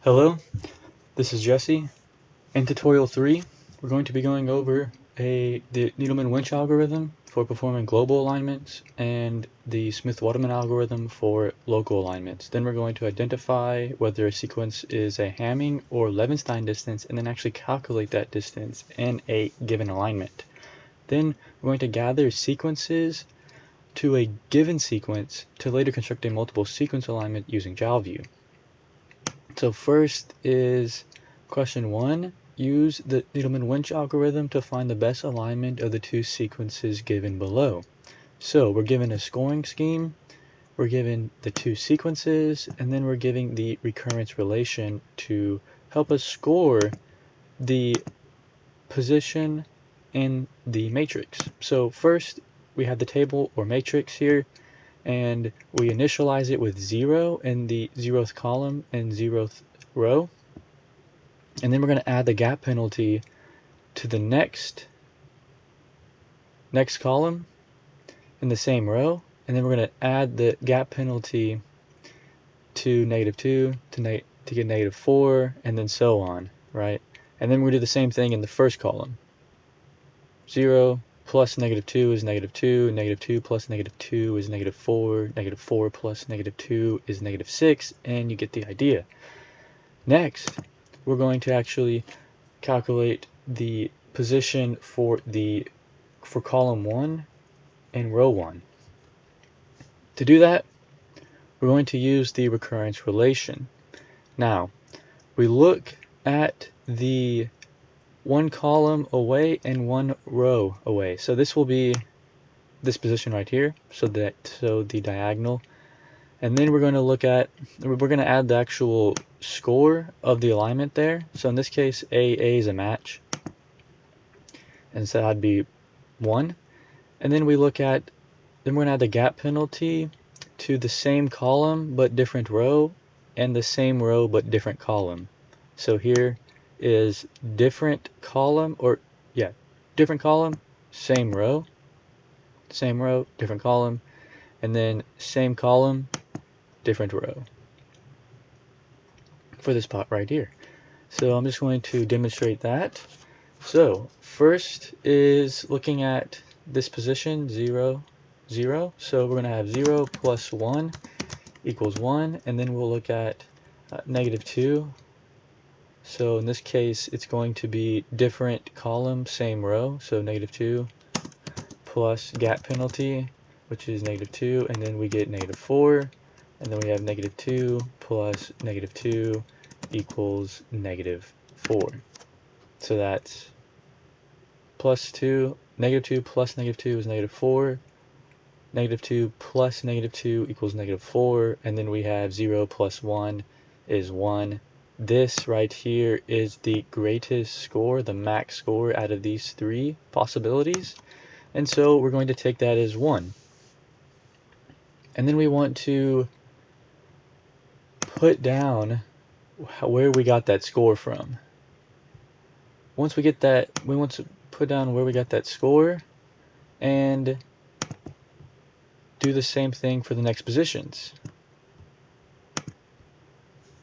Hello, this is Jesse. In Tutorial 3, we're going to be going over the Needleman-Winch algorithm for performing global alignments and the SmithWaterman algorithm for local alignments. Then we're going to identify whether a sequence is a Hamming or Levenstein distance and then actually calculate that distance in a given alignment. Then we're going to gather sequences to a given sequence to later construct a multiple sequence alignment using GeoView. So first is question 1. Use the Needleman-Winch algorithm to find the best alignment of the two sequences given below. So we're given a scoring scheme, we're given the two sequences, and then we're giving the recurrence relation to help us score the position in the matrix. So first we have the table or matrix here, and we initialize it with 0 in the 0th column and 0th row, and then we're going to add the gap penalty to the next column in the same row, and then we're going to add the gap penalty to -2 to get -4, and then so on, right? And then we're going to do the same thing in the first column. 0 plus -2 is -2, -2 plus -2 is -4, -4 plus -2 is -6, and you get the idea. Next, we're going to actually calculate the position for column 1 and row 1. To do that, we're going to use the recurrence relation. Now, we look at the one column away and one row away. So this will be this position right here, so the diagonal. And then we're going to add the actual score of the alignment there. So in this case, AA is a match, and so that'd be 1. And then we're going to add the gap penalty to the same column but different row, and the same row but different column. So here is different column, different column, same row, different column, and then same column, different row for this part right here. So I'm just going to demonstrate that. So first is looking at this position, 0, 0. So we're going to have 0 plus 1 equals 1, and then we'll look at -2. So in this case, it's going to be different column, same row. So -2 plus gap penalty, which is -2, and then we get -4, and then we have -2 plus -2 equals -4. So that's -2 plus -2 is -4, -2 plus -2 equals -4, and then we have 0 plus 1 is 1. This right here is the greatest score, the max score out of these three possibilities, and so we're going to take that as 1. And then we want to put down where we got that score from. Once we get that, we want to put down where we got that score and do the same thing for the next positions.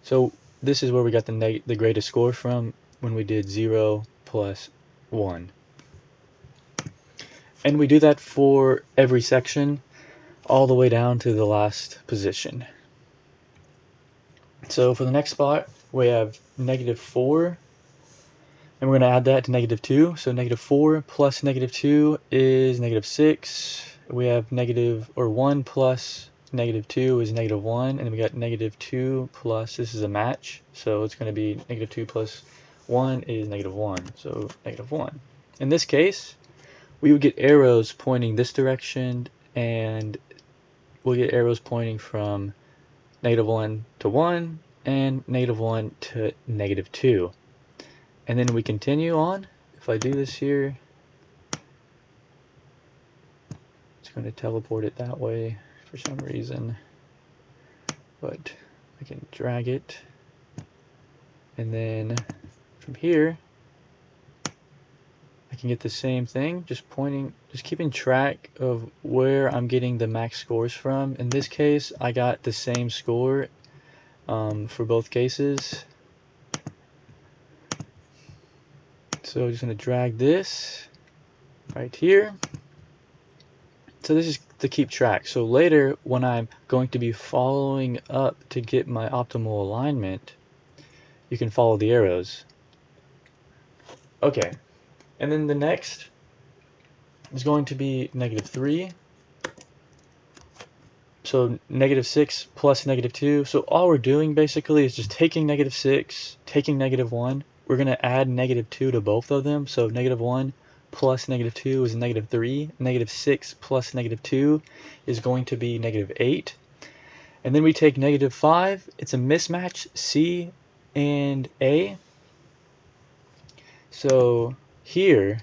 So this is where we got the greatest score from when we did 0 plus 1. And we do that for every section all the way down to the last position. So for the next spot, we have -4, and we're going to add that to -2. So -4 plus -2 is -6. We have 1 plus -2 is -1, and then we got -2 plus, this is a match, so it's going to be -2 plus 1 is -1, so -1. In this case, we would get arrows pointing this direction, and we'll get arrows pointing from -1 to 1 and -1 to -2. And then we continue on. If I do this here, it's going to teleport it that way for some reason, but I can drag it, and then from here I can get the same thing, just keeping track of where I'm getting the max scores from. In this case, I got the same score for both cases, So I'm just going to drag this right here. So this is to keep track. So later, when I'm going to be following up to get my optimal alignment, you can follow the arrows. Okay, and then the next is going to be -3. So -6 plus -2. So all we're doing basically is just taking -6, taking -1. We're going to add -2 to both of them. So -1 plus -2 is -3. -6 plus -2 is going to be -8. And then we take -5. It's a mismatch, C and A. So here,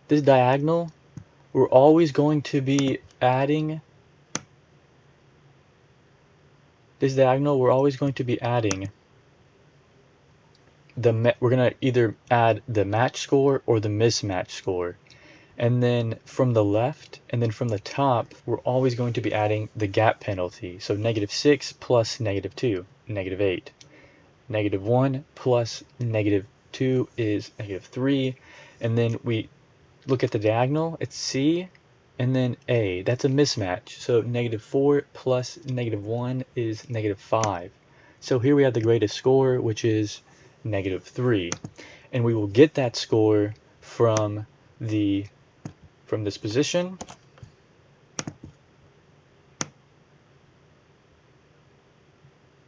this diagonal, we're always going to be adding we're going to either add the match score or the mismatch score. And then from the left and then from the top, we're always going to be adding the gap penalty. So -6 plus -2, -8. -1 plus -2 is -3. And then we look at the diagonal, it's C and then A. That's a mismatch. So -4 plus -1 is -5. So here we have the greatest score, which is -3. And we will get that score from this position,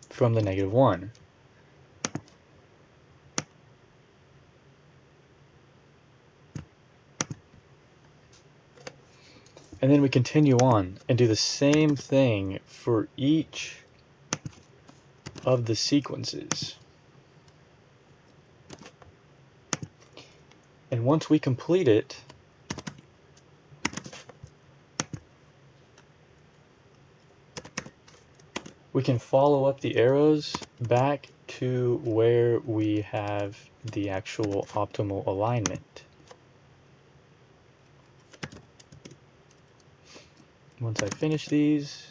from the -1. And then we continue on and do the same thing for each of the sequences. And once we complete it, we can follow up the arrows back to where we have the actual optimal alignment. Once I finish these,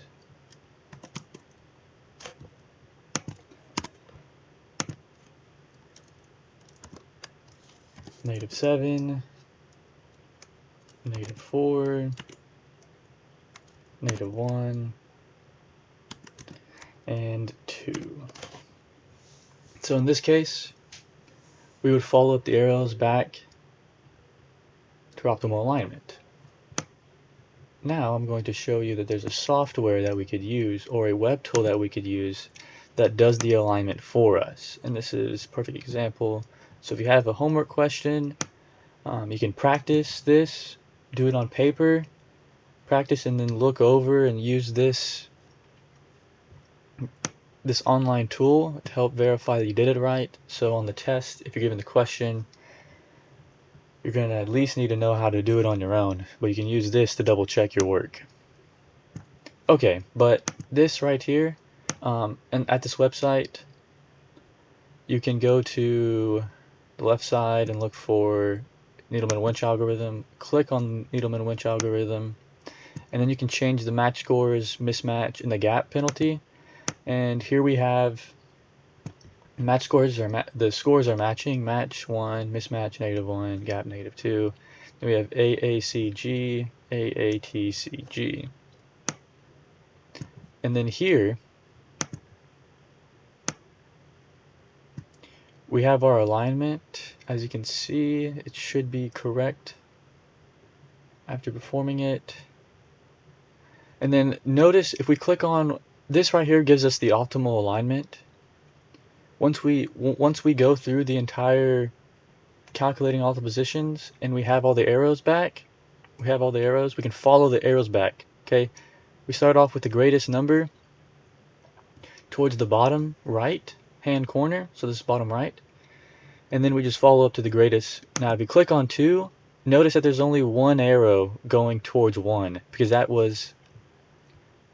-7, -4, -1, and 2. So in this case, we would follow up the arrows back to optimal alignment. Now I'm going to show you that there's a software that we could use, or a web tool that we could use, that does the alignment for us. And this is a perfect example. So if you have a homework question, you can practice this, do it on paper, practice, and then look over and use this online tool to help verify that you did it right. So on the test, if you're given the question, you're going to at least need to know how to do it on your own, but you can use this to double check your work. Okay, but this right here, and at this website, you can go to the left side and look for Needleman-Wunsch algorithm, click on Needleman-Wunsch algorithm, and then you can change the match scores, mismatch, and the gap penalty. And here we have match scores the scores are matching, match 1, mismatch -1, gap -2. Then we have AACG, AATCG. And then here we have our alignment. As you can see, it should be correct after performing it. And then notice if we click on this right here, gives us the optimal alignment. Once we go through the entire calculating all the positions and we have all the arrows back, we can follow the arrows back. Okay, we start off with the greatest number towards the bottom right hand corner, so this is bottom right, and then we just follow up to the greatest. Now if you click on 2, notice that there's only one arrow going towards 1, because that was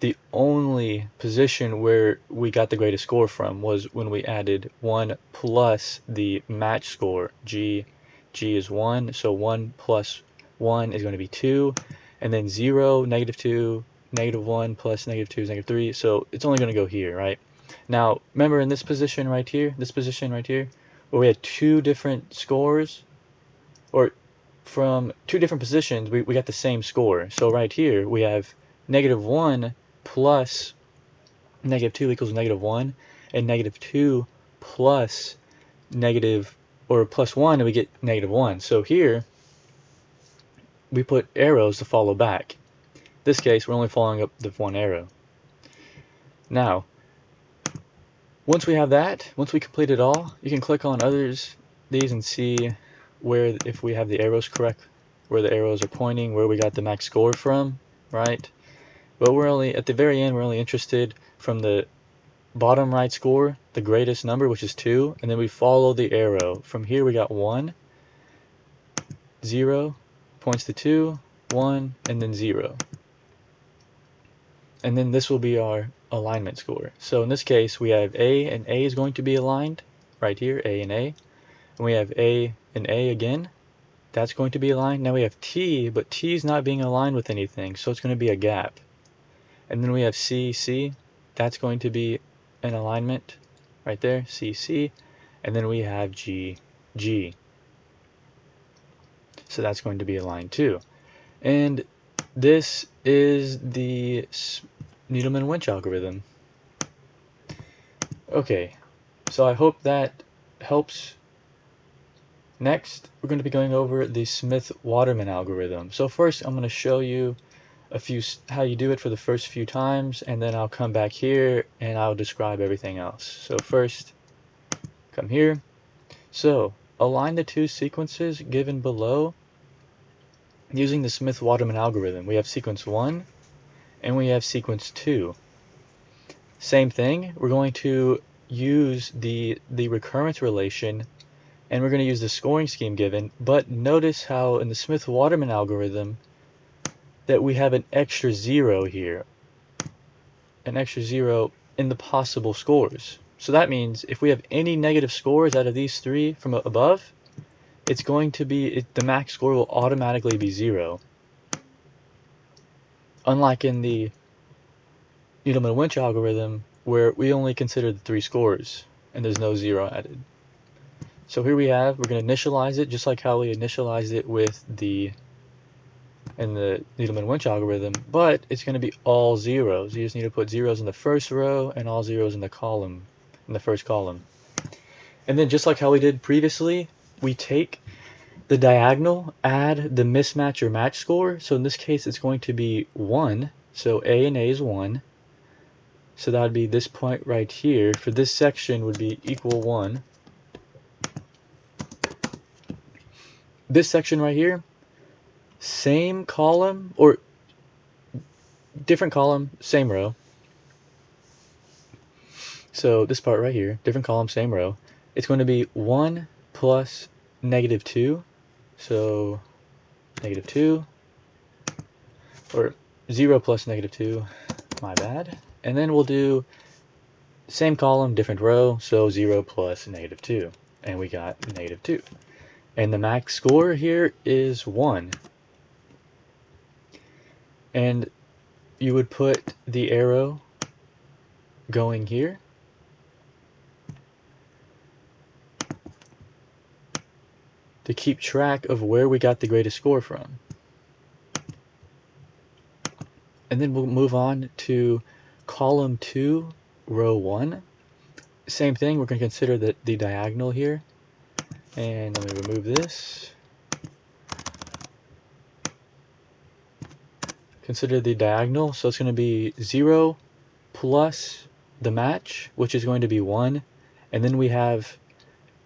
the only position where we got the greatest score from, was when we added 1 plus the match score. G is 1, so 1 plus 1 is going to be 2, and then 0, -2, -1 plus -2 is -3, so it's only going to go here, right? Now remember in this position right here, where we had 2 different scores, or from two different positions, we got the same score. So right here, we have -1 plus -2 equals -1, and -2 plus negative, or +1, and we get -1. So here, we put arrows to follow back. In this case, we're only following up the one arrow. Now, once we have that, once we complete it all, you can click on these and see where, if we have the arrows correct, where the arrows are pointing, where we got the max score from, right? But we're only, at the very end, we're only interested from the bottom right score, the greatest number, which is 2, and then we follow the arrow. From here we got 1, 0, points to 2, 1, and then 0. And then this will be our alignment score. So in this case, we have A, and A is going to be aligned right here, A and A. And we have A and A again. That's going to be aligned. Now we have T, but T is not being aligned with anything, so it's going to be a gap. And then we have C, C. That's going to be an alignment right there, C, C. And then we have G, G. So that's going to be aligned too. And this is the Needleman-Wunsch algorithm. Okay, so I hope that helps. Next, we're going to be going over the SmithWaterman algorithm. So first, I'm going to show you how you do it for the first few times, and then I'll come back here and I'll describe everything else. So first, come here. So align the two sequences given below using the SmithWaterman algorithm. We have sequence 1 and we have sequence 2. Same thing, we're going to use the recurrence relation, and we're going to use the scoring scheme given, but notice how in the SmithWaterman algorithm that we have an extra 0 here, an extra 0 in the possible scores. So that means if we have any negative scores out of these three from above, it's going to be, the max score will automatically be 0. Unlike in the Needleman-Wunsch algorithm, where we only consider the 3 scores and there's no 0 added. So here we're going to initialize it just like how we initialized it in the Needleman-Wunsch algorithm, but it's going to be all zeros. You just need to put zeros in the first row and all zeros in the column, in the first column. And then just like how we did previously, we take the diagonal, add the mismatch or match score. So in this case, it's going to be 1. So A and A is 1. So that would be this point right here. For this section would be equal 1. This section right here, same column, or different column, same row. So this part right here, different column, same row. It's going to be 1 plus -2. So -2, or 0 plus -2, my bad. And then we'll do same column, different row, so 0 plus -2. And we got -2. And the max score here is 1. And you would put the arrow going here. To keep track of where we got the greatest score from. And then we'll move on to column 2, row 1. Same thing, we're going to consider the diagonal here. And let me remove this. Consider the diagonal, so it's going to be 0 plus the match, which is going to be 1. And then we have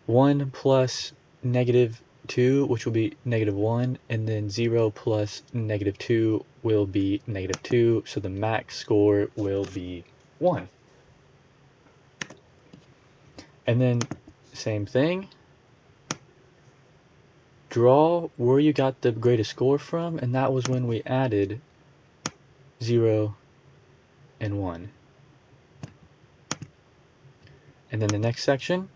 1 plus -2, which will be -1, and then 0 plus -2 will be -2, so the max score will be 1. And then same thing, draw where you got the greatest score from, and that was when we added 0 and 1. And then the next section,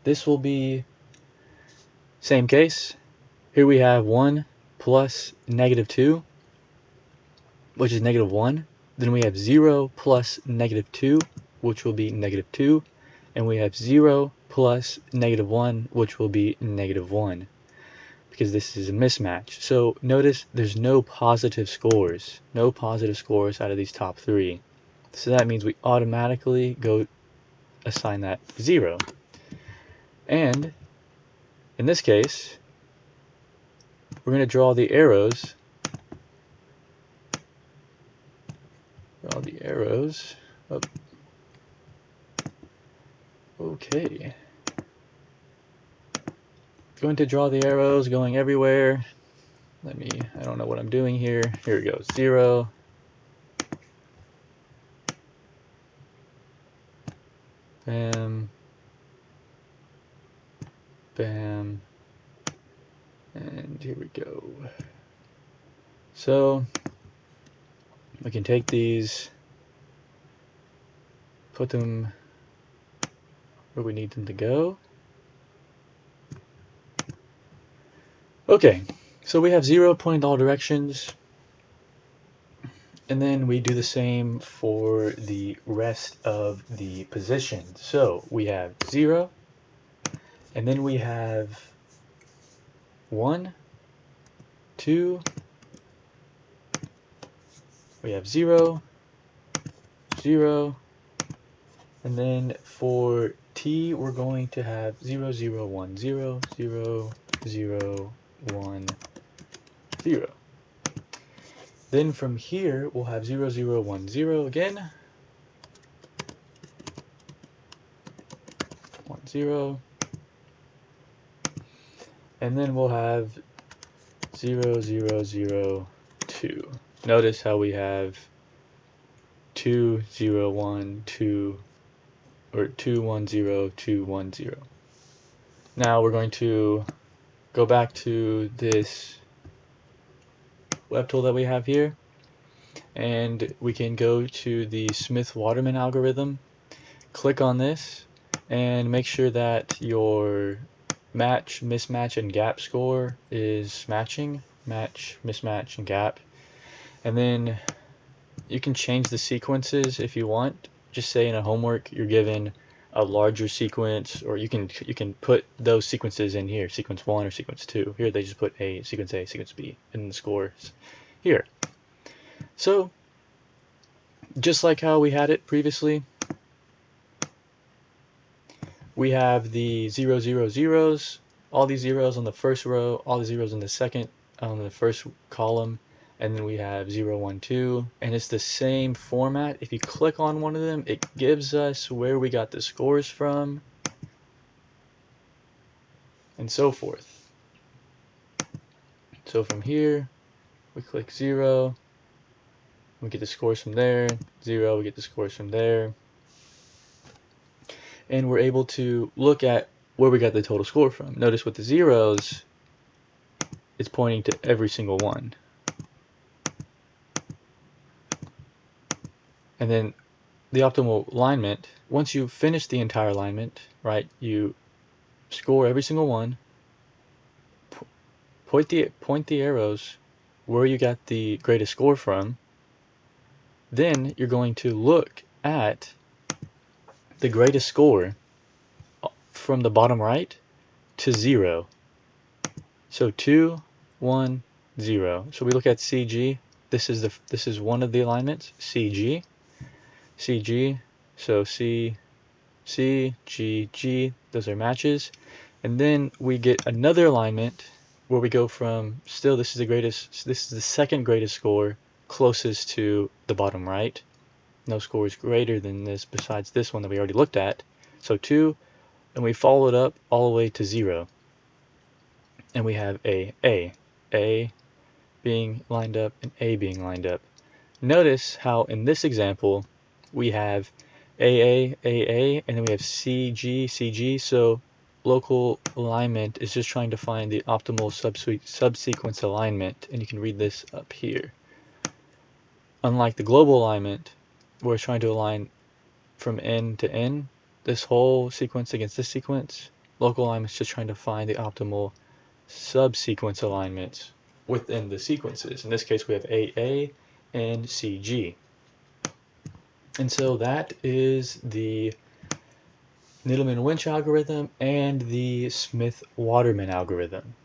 this will be same case. Here we have 1 plus -2, which is -1. Then we have 0 plus -2, which will be -2. And we have 0 plus -1, which will be -1, because this is a mismatch. So notice there's no positive scores. No positive scores out of these top 3. So that means we automatically go assign that 0. And in this case, we're going to draw the arrows. Draw the arrows up. Okay. Going to draw the arrows going everywhere. I don't know what I'm doing here. Here we go. 0. Bam. Bam. And here we go. So we can take these, put them where we need them to go. Okay, so we have 0 pointing all directions, and then we do the same for the rest of the positions. So we have 0, and then we have 1, 2, we have 0, 0, and then for T we're going to have 0, 0, 1, 0, 0, 0, 1, 0. Then from here we'll have 0, 0, 1, 0 again, 1, 0, and then we'll have 0, 0, 0, 2. Notice how we have 2, 0, 1, 2, or 2, 1, 0, 2, 1, 0. Now we're going to go back to this web tool that we have here, and we can go to the SmithWaterman algorithm, click on this, and make sure that your match, mismatch, and gap score is matching. Match, mismatch, and gap. And then you can change the sequences if you want. Just say in a homework you're given a larger sequence, or you can put those sequences in here, sequence 1 or sequence 2. Here they just put sequence A, sequence B, and the scores here. So just like how we had it previously, we have the 0, 0, zeros, all these zeros on the first row, all the zeros in the second, on the first column, and then we have 0, 1, 2, and it's the same format. If you click on one of them, it gives us where we got the scores from, and so forth. So from here, we click 0, we get the scores from there, 0, we get the scores from there, and we're able to look at where we got the total score from. Notice with the zeros, it's pointing to every single one. And then the optimal alignment, once you finish the entire alignment, right, you score every single one, point the arrows where you got the greatest score from, then you're going to look at the greatest score from the bottom right to 0. So 2, 1, 0. So we look at CG. This is one of the alignments, CG. CG, so C, C, G, G, those are matches. And then we get another alignment where we go from, still this is the second greatest score, closest to the bottom right. No score is greater than this besides this one that we already looked at. So 2, and we follow it up all the way to 0. And we have A being lined up and A being lined up. Notice how in this example, we have AA, and then we have CG, CG. So local alignment is just trying to find the optimal subsequence alignment, and you can read this up here. Unlike the global alignment, we're trying to align from N to N, this whole sequence against this sequence. Local alignment is just trying to find the optimal subsequence alignments within the sequences. In this case, we have AA and CG. And so that is the Needleman-Winch algorithm and the Smith-Waterman algorithm.